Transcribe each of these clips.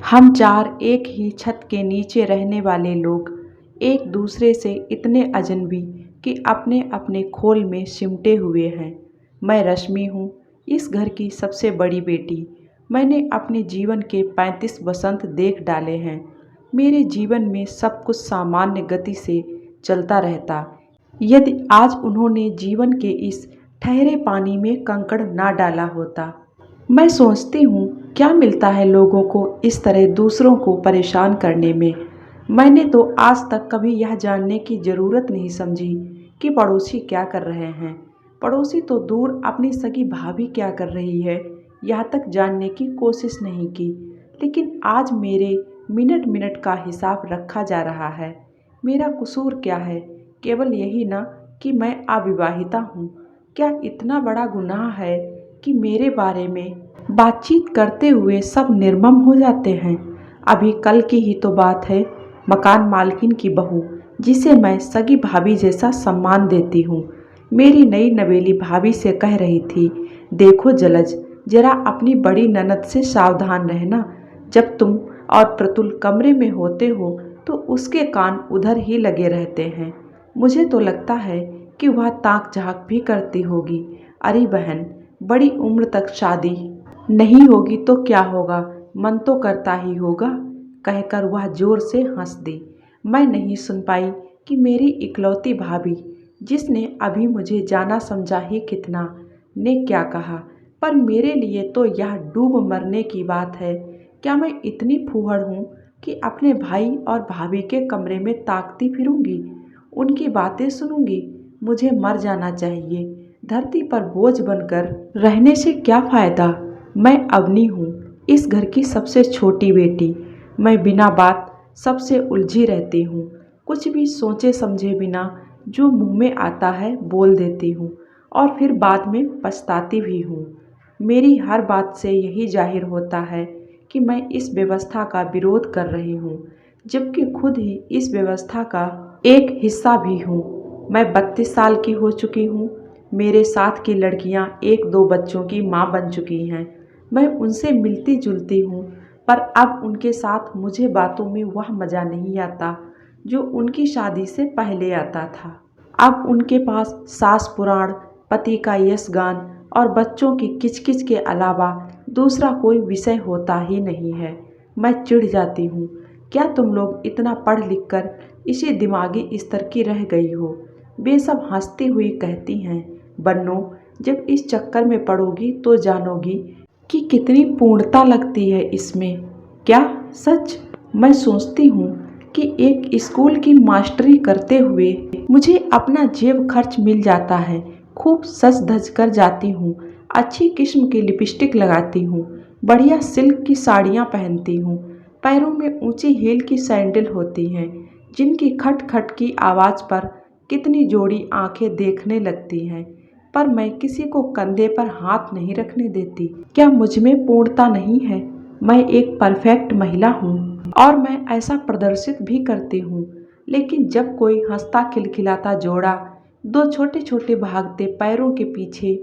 हम चार एक ही छत के नीचे रहने वाले लोग एक दूसरे से इतने अजनबी कि अपने अपने खोल में सिमटे हुए हैं। मैं रश्मि हूँ, इस घर की सबसे बड़ी बेटी। मैंने अपने जीवन के 35 वसंत देख डाले हैं। मेरे जीवन में सब कुछ सामान्य गति से चलता रहता, यदि आज उन्होंने जीवन के इस ठहरे पानी में कंकड़ ना डाला होता। मैं सोचती हूँ, क्या मिलता है लोगों को इस तरह दूसरों को परेशान करने में। मैंने तो आज तक कभी यह जानने की ज़रूरत नहीं समझी कि पड़ोसी क्या कर रहे हैं। पड़ोसी तो दूर, अपनी सगी भाभी क्या कर रही है यह तक जानने की कोशिश नहीं की। लेकिन आज मेरे मिनट मिनट का हिसाब रखा जा रहा है। मेरा कसूर क्या है? केवल यही ना कि मैं अविवाहिता हूँ। क्या इतना बड़ा गुनाह है कि मेरे बारे में बातचीत करते हुए सब निर्मम हो जाते हैं? अभी कल की ही तो बात है। मकान मालकिन की बहू, जिसे मैं सगी भाभी जैसा सम्मान देती हूँ, मेरी नई नवेली भाभी से कह रही थी, देखो जलज, जरा अपनी बड़ी ननद से सावधान रहना। जब तुम और प्रतुल कमरे में होते हो तो उसके कान उधर ही लगे रहते हैं। मुझे तो लगता है कि वह ताक झाँक भी करती होगी। अरे बहन, बड़ी उम्र तक शादी नहीं होगी तो क्या होगा, मन तो करता ही होगा, कहकर वह जोर से हंस दी। मैं नहीं सुन पाई कि मेरी इकलौती भाभी, जिसने अभी मुझे जाना समझा ही कितना, ने क्या कहा। पर मेरे लिए तो यह डूब मरने की बात है। क्या मैं इतनी फूहड़ हूँ कि अपने भाई और भाभी के कमरे में ताकती फिरूंगी, उनकी बातें सुनूंगी? मुझे मर जाना चाहिए। धरती पर बोझ बनकर रहने से क्या फ़ायदा? मैं अवनी हूँ, इस घर की सबसे छोटी बेटी। मैं बिना बात सबसे उलझी रहती हूँ। कुछ भी सोचे समझे बिना जो मुंह में आता है बोल देती हूँ और फिर बाद में पछताती भी हूँ। मेरी हर बात से यही जाहिर होता है कि मैं इस व्यवस्था का विरोध कर रही हूँ, जबकि खुद ही इस व्यवस्था का एक हिस्सा भी हूँ। मैं 32 साल की हो चुकी हूँ। मेरे साथ की लड़कियाँ एक दो बच्चों की माँ बन चुकी हैं। मैं उनसे मिलती जुलती हूँ, पर अब उनके साथ मुझे बातों में वह मज़ा नहीं आता जो उनकी शादी से पहले आता था। अब उनके पास सास पुराण, पति का यशगान और बच्चों की किचकिच के अलावा दूसरा कोई विषय होता ही नहीं है। मैं चिढ़ जाती हूँ। क्या तुम लोग इतना पढ़ लिख कर इसी दिमागी स्तर की रह गई हो? वे सब हंसती हुई कहती हैं, बन्नो, जब इस चक्कर में पड़ोगी तो जानोगी कि कितनी पूर्णता लगती है इसमें। क्या सच? मैं सोचती हूँ कि एक स्कूल की मास्टरी करते हुए मुझे अपना जेब खर्च मिल जाता है। खूब सज धज कर जाती हूँ, अच्छी किस्म की लिपस्टिक लगाती हूँ, बढ़िया सिल्क की साड़ियाँ पहनती हूँ, पैरों में ऊंची हील की सैंडल होती हैं, जिनकी खट खट की आवाज़ पर कितनी जोड़ी आंखें देखने लगती हैं। पर मैं किसी को कंधे पर हाथ नहीं रखने देती। क्या मुझ में पूर्णता नहीं है? मैं एक परफेक्ट महिला हूँ और मैं ऐसा प्रदर्शित भी करती हूँ। लेकिन जब कोई हंसता खिलखिलाता जोड़ा दो छोटे छोटे भागते पैरों के पीछे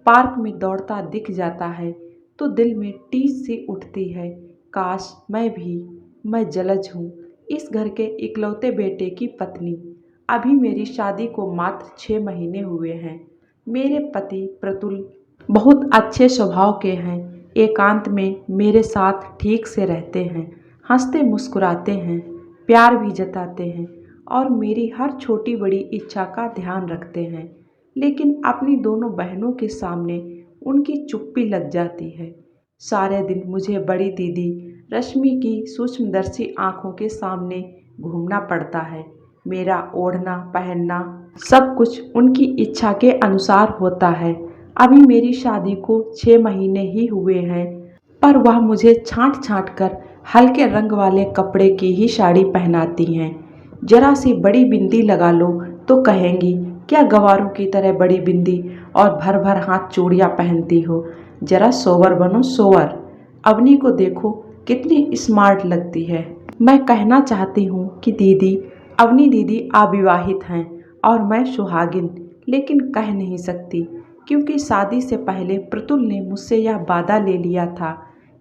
पार्क में दौड़ता दिख जाता है तो दिल में टीस सी उठती है, काश मैं जलज हूँ, इस घर के इकलौते बेटे की पत्नी। अभी मेरी शादी को मात्र 6 महीने हुए हैं। मेरे पति प्रतुल बहुत अच्छे स्वभाव के हैं, एकांत में मेरे साथ ठीक से रहते हैं, हंसते मुस्कुराते हैं, प्यार भी जताते हैं और मेरी हर छोटी बड़ी इच्छा का ध्यान रखते हैं। लेकिन अपनी दोनों बहनों के सामने उनकी चुप्पी लग जाती है। सारे दिन मुझे बड़ी दीदी रश्मि की सूक्ष्मदर्शी आंखों के सामने घूमना पड़ता है। मेरा ओढ़ना पहनना सब कुछ उनकी इच्छा के अनुसार होता है। अभी मेरी शादी को 6 महीने ही हुए हैं, पर वह मुझे छांट छांट कर हल्के रंग वाले कपड़े की ही साड़ी पहनाती हैं। जरा सी बड़ी बिंदी लगा लो तो कहेंगी, क्या गवारों की तरह बड़ी बिंदी और भर भर हाथ चूड़ियाँ पहनती हो, जरा सोवर बनो सोवर। अवनी को देखो कितनी स्मार्ट लगती है। मैं कहना चाहती हूँ कि दीदी, अवनी दीदी अविवाहित हैं और मैं सुहागिन, लेकिन कह नहीं सकती क्योंकि शादी से पहले प्रतुल ने मुझसे यह वादा ले लिया था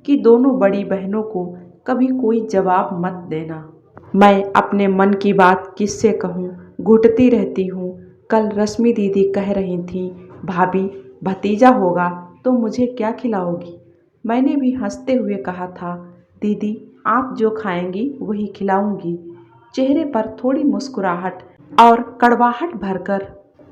कि दोनों बड़ी बहनों को कभी कोई जवाब मत देना। मैं अपने मन की बात किससे कहूँ, घुटती रहती हूँ। कल रश्मि दीदी कह रही थी, भाभी भतीजा होगा तो मुझे क्या खिलाओगी। मैंने भी हंसते हुए कहा था, दीदी आप जो खाएंगी वही खिलाऊंगी। चेहरे पर थोड़ी मुस्कुराहट और कड़वाहट भरकर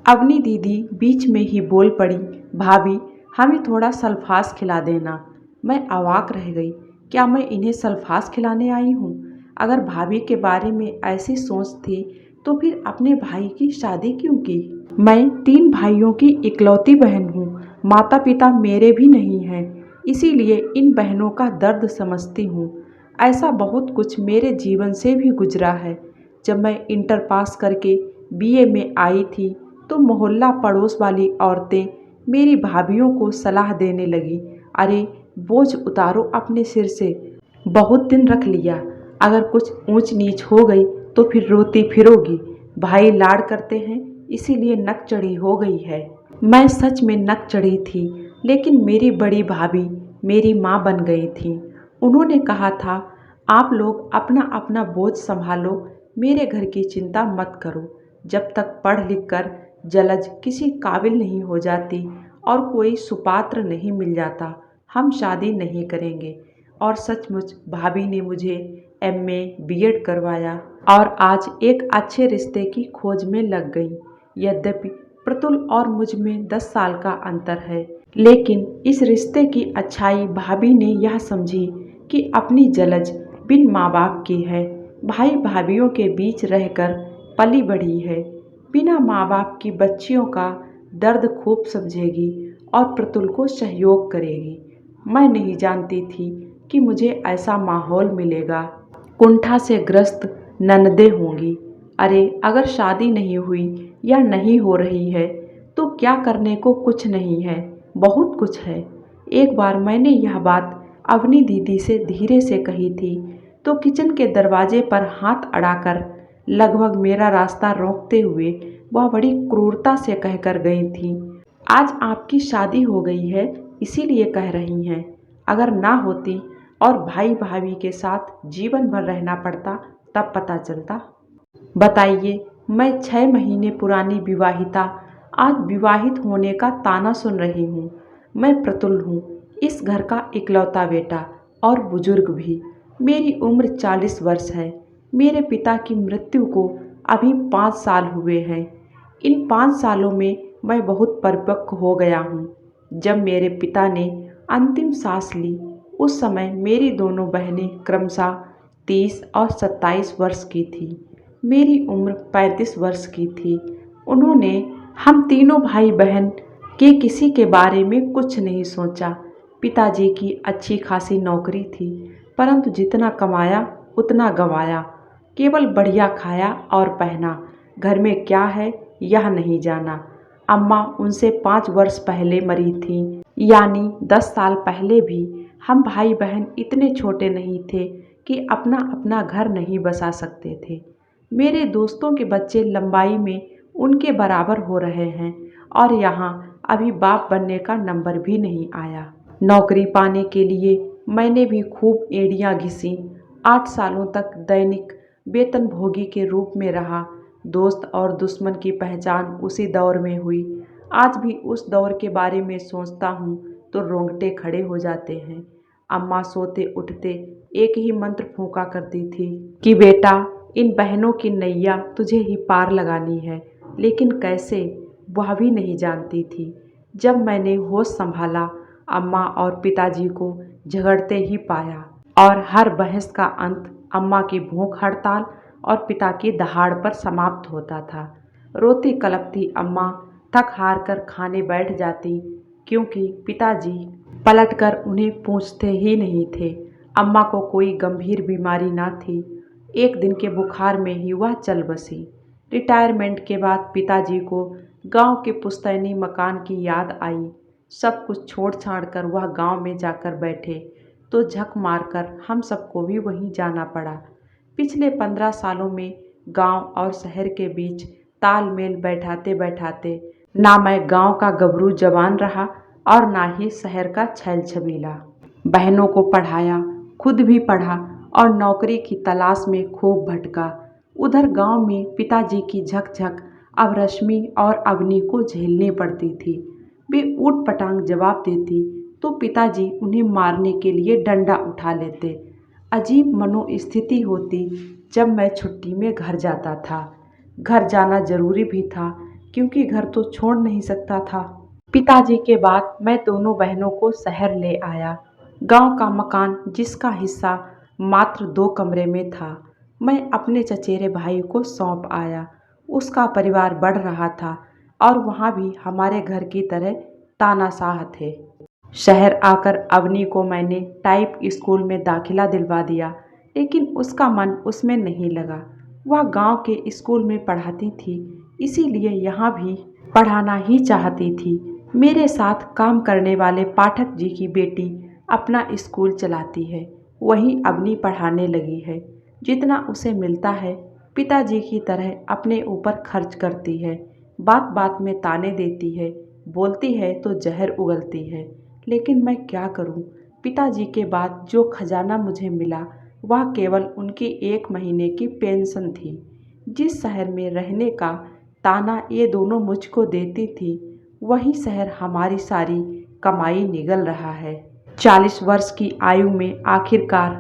अवनी दीदी बीच में ही बोल पड़ी, भाभी हमें थोड़ा सल्फास खिला देना। मैं अवाक रह गई, क्या मैं इन्हें सल्फास खिलाने आई हूँ। अगर भाभी के बारे में ऐसी सोच थी तो फिर अपने भाई की शादी क्यों की। मैं 3 भाइयों की इकलौती बहन हूँ, माता पिता मेरे भी नहीं हैं, इसीलिए इन बहनों का दर्द समझती हूँ। ऐसा बहुत कुछ मेरे जीवन से भी गुजरा है। जब मैं इंटर पास करके बीए में आई थी तो मोहल्ला पड़ोस वाली औरतें मेरी भाभीयों को सलाह देने लगी, अरे बोझ उतारो अपने सिर से, बहुत दिन रख लिया, अगर कुछ ऊंच नीच हो गई तो फिर रोती फिरोगी। भाई लाड़ करते हैं इसीलिए नक चढ़ी हो गई है। मैं सच में नक चढ़ी थी, लेकिन मेरी बड़ी भाभी मेरी माँ बन गई थी। उन्होंने कहा था, आप लोग अपना अपना बोझ संभालो, मेरे घर की चिंता मत करो। जब तक पढ़ लिख कर जलज किसी काबिल नहीं हो जाती और कोई सुपात्र नहीं मिल जाता, हम शादी नहीं करेंगे। और सचमुच भाभी ने मुझे एमए बीएड करवाया और आज एक अच्छे रिश्ते की खोज में लग गई। यद्यपि प्रतुल और मुझ में 10 साल का अंतर है, लेकिन इस रिश्ते की अच्छाई भाभी ने यह समझी कि अपनी जलज बिन माँ बाप की है, भाई भाभीयों के बीच रहकर पली बढ़ी है, बिना माँ बाप की बच्चियों का दर्द खूब समझेगी और प्रतुल को सहयोग करेगी। मैं नहीं जानती थी कि मुझे ऐसा माहौल मिलेगा। कुंठा से ग्रस्त ननदें होंगी। अरे अगर शादी नहीं हुई या नहीं हो रही है तो क्या करने को कुछ नहीं है, बहुत कुछ है। एक बार मैंने यह बात अवनी दीदी से धीरे से कही थी तो किचन के दरवाजे पर हाथ अड़ाकर लगभग मेरा रास्ता रोकते हुए वह बड़ी क्रूरता से कहकर गई थी, आज आपकी शादी हो गई है इसीलिए कह रही हैं, अगर ना होती और भाई भाभी के साथ जीवन भर रहना पड़ता तब पता चलता। बताइए, मैं 6 महीने पुरानी विवाहिता आज विवाहित होने का ताना सुन रही हूँ। मैं प्रतुल हूँ, इस घर का इकलौता बेटा और बुजुर्ग भी। मेरी उम्र 40 वर्ष है। मेरे पिता की मृत्यु को अभी 5 साल हुए हैं। इन 5 सालों में मैं बहुत परिपक्व हो गया हूँ। जब मेरे पिता ने अंतिम सांस ली उस समय मेरी दोनों बहनें क्रमशः 30 और 27 वर्ष की थी। मेरी उम्र 35 वर्ष की थी। उन्होंने हम तीनों भाई बहन के किसी के बारे में कुछ नहीं सोचा। पिताजी की अच्छी खासी नौकरी थी, परंतु जितना कमाया उतना गंवाया। केवल बढ़िया खाया और पहना, घर में क्या है यह नहीं जाना। अम्मा उनसे 5 वर्ष पहले मरी थी, यानी 10 साल पहले भी हम भाई बहन इतने छोटे नहीं थे कि अपना अपना घर नहीं बसा सकते थे। मेरे दोस्तों के बच्चे लंबाई में उनके बराबर हो रहे हैं और यहाँ अभी बाप बनने का नंबर भी नहीं आया। नौकरी पाने के लिए मैंने भी खूब एड़ियाँ घिसी। 8 सालों तक दैनिक वेतनभोगी के रूप में रहा। दोस्त और दुश्मन की पहचान उसी दौर में हुई। आज भी उस दौर के बारे में सोचता हूँ तो रोंगटे खड़े हो जाते हैं। अम्मा सोते उठते एक ही मंत्र फूंका करती थी कि बेटा इन बहनों की नैया तुझे ही पार लगानी है, लेकिन कैसे वह भी नहीं जानती थी। जब मैंने होश संभाला अम्मा और पिताजी को झगड़ते ही पाया और हर बहस का अंत अम्मा की भूख हड़ताल और पिता की दहाड़ पर समाप्त होता था। रोती कलपती अम्मा थक हार कर खाने बैठ जाती, क्योंकि पिताजी पलटकर उन्हें पूछते ही नहीं थे। अम्मा को कोई गंभीर बीमारी ना थी। एक दिन के बुखार में ही वह चल बसी। रिटायरमेंट के बाद पिताजी को गांव के पुश्तैनी मकान की याद आई। सब कुछ छोड़ छाड़ कर वह गांव में जाकर बैठे तो झक मारकर हम सबको भी वहीं जाना पड़ा। पिछले 15 सालों में गांव और शहर के बीच तालमेल बैठाते बैठाते ना मैं गांव का गबरू जवान रहा और ना ही शहर का छैल छबीला। बहनों को पढ़ाया, खुद भी पढ़ा और नौकरी की तलाश में खूब भटका। उधर गांव में पिताजी की झकझक अब रश्मि और अवनी को झेलनी पड़ती थी। वे ऊट पटांग जवाब देती तो पिताजी उन्हें मारने के लिए डंडा उठा लेते। अजीब मनोस्थिति होती जब मैं छुट्टी में घर जाता था। घर जाना जरूरी भी था क्योंकि घर तो छोड़ नहीं सकता था। पिताजी के बाद मैं दोनों बहनों को शहर ले आया। गांव का मकान जिसका हिस्सा मात्र 2 कमरे में था, मैं अपने चचेरे भाई को सौंप आया। उसका परिवार बढ़ रहा था और वहाँ भी हमारे घर की तरह तानाशाह थे। शहर आकर अवनी को मैंने टाइप स्कूल में दाखिला दिलवा दिया, लेकिन उसका मन उसमें नहीं लगा। वह गांव के स्कूल में पढ़ाती थी, इसीलिए यहाँ भी पढ़ाना ही चाहती थी। मेरे साथ काम करने वाले पाठक जी की बेटी अपना स्कूल चलाती है, वहीं अवनी पढ़ाने लगी है। जितना उसे मिलता है पिताजी की तरह अपने ऊपर खर्च करती है। बात बात में ताने देती है, बोलती है तो जहर उगलती है। लेकिन मैं क्या करूं? पिताजी के बाद जो खजाना मुझे मिला वह केवल उनकी 1 महीने की पेंशन थी। जिस शहर में रहने का ताना ये दोनों मुझको देती थी, वही शहर हमारी सारी कमाई निगल रहा है। 40 वर्ष की आयु में आखिरकार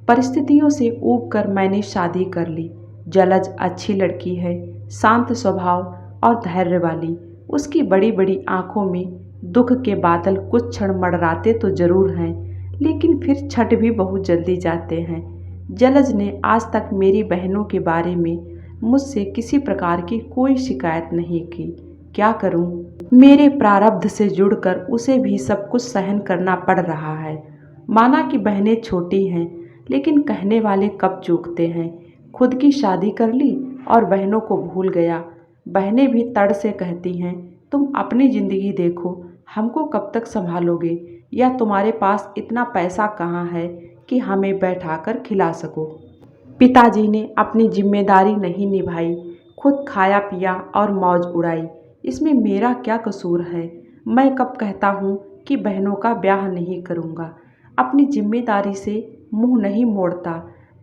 परिस्थितियों से ऊब कर मैंने शादी कर ली। जलज अच्छी लड़की है, शांत स्वभाव और धैर्य वाली। उसकी बड़ी बड़ी आंखों में दुख के बादल कुछ क्षण मडराते तो जरूर हैं, लेकिन फिर छट भी बहुत जल्दी जाते हैं। जलज ने आज तक मेरी बहनों के बारे में मुझसे किसी प्रकार की कोई शिकायत नहीं की। क्या करूं? मेरे प्रारब्ध से जुड़कर उसे भी सब कुछ सहन करना पड़ रहा है। माना कि बहनें छोटी हैं, लेकिन कहने वाले कब चूकते हैं। खुद की शादी कर ली और बहनों को भूल गया। बहनें भी तड़ से कहती हैं, तुम अपनी ज़िंदगी देखो, हमको कब तक संभालोगे, या तुम्हारे पास इतना पैसा कहाँ है कि हमें बैठाकर खिला सको। पिताजी ने अपनी जिम्मेदारी नहीं निभाई, खुद खाया पिया और मौज उड़ाई। इसमें मेरा क्या कसूर है? मैं कब कहता हूँ कि बहनों का ब्याह नहीं करूँगा, अपनी जिम्मेदारी से मुंह नहीं मोड़ता,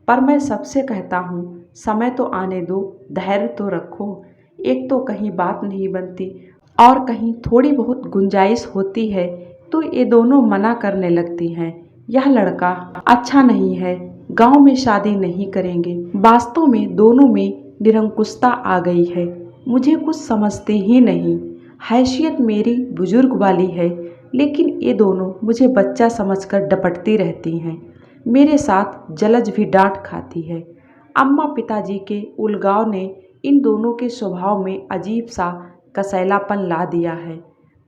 पर मैं सबसे कहता हूँ समय तो आने दो, धैर्य तो रखो। एक तो कहीं बात नहीं बनती और कहीं थोड़ी बहुत गुंजाइश होती है तो ये दोनों मना करने लगती हैं। यह लड़का अच्छा नहीं है, गांव में शादी नहीं करेंगे। वास्तव में दोनों में निरंकुशता आ गई है। मुझे कुछ समझते ही नहीं। हैसियत मेरी बुजुर्ग वाली है, लेकिन ये दोनों मुझे बच्चा समझकर डपटती रहती हैं। मेरे साथ जलज भी डांट खाती है। अम्मा पिताजी के उलगाव ने इन दोनों के स्वभाव में अजीब सा कसैलापन ला दिया है।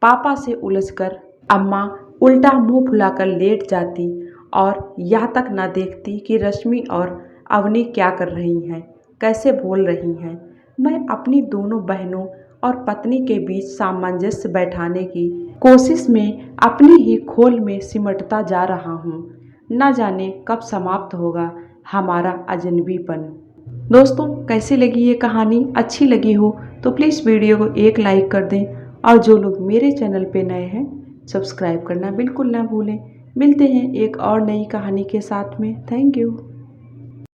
पापा से उलझकर अम्मा उल्टा मुंह फुलाकर लेट जाती और यहाँ तक न देखती कि रश्मि और अवनी क्या कर रही हैं, कैसे बोल रही हैं। मैं अपनी दोनों बहनों और पत्नी के बीच सामंजस्य बैठाने की कोशिश में अपनी ही खोल में सिमटता जा रहा हूँ। न जाने कब समाप्त होगा हमारा अजनबीपन। दोस्तों, कैसी लगी ये कहानी? अच्छी लगी हो तो प्लीज़ वीडियो को एक लाइक कर दें और जो लोग मेरे चैनल पे नए हैं सब्सक्राइब करना बिल्कुल ना भूलें। मिलते हैं एक और नई कहानी के साथ में। Thank you.